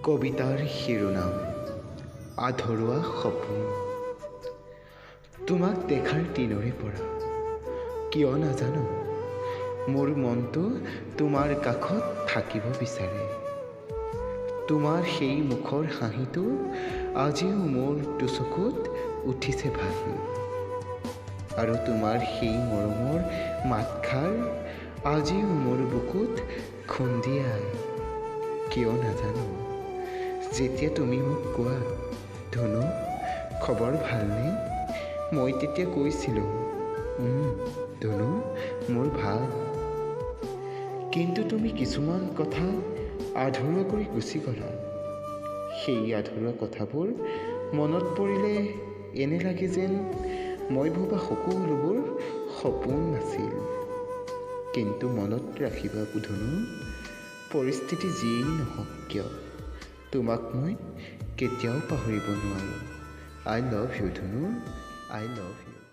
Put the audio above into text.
কবিতাৰ শিৰোনাম আধৰুৱা সপোন। তোমাক দেখাৰ দিনৰে পৰা কিয় নাজানো মোৰ মনটো তোমাৰ কাষত থাকিব বিচাৰে। তোমাৰ সেই মুখৰ হাঁহিটো আজিও মোৰ দুচকুত উঠিছে ভাহি, আৰু তোমাৰ সেই মৰমৰ মাতষাৰ আজিও মোৰ বুকুত খুন্দিয়াই। কিয় নাজানো যেতিয়া তুমি মোক কোৱা, ধনু খবৰ ভালনে, মই তেতিয়া কৈছিলোঁ ধনু মোৰ ভাল। কিন্তু তুমি কিছুমান কথা আধৰুৱা কৰি গুচি গ'লা। সেই আধৰুৱা কথাবোৰ মনত পৰিলে এনে লাগে যেন মই ভবা সকলোবোৰ সপোন নাছিল। কিন্তু মনত ৰাখিবা ধনু, পৰিস্থিতি যিয়েই নহওক কিয় তোমাক মই কেতিয়াও পাহৰিব নোৱাৰোঁ। আই লাভ ইউ ধনু, আই লাভ ইউ।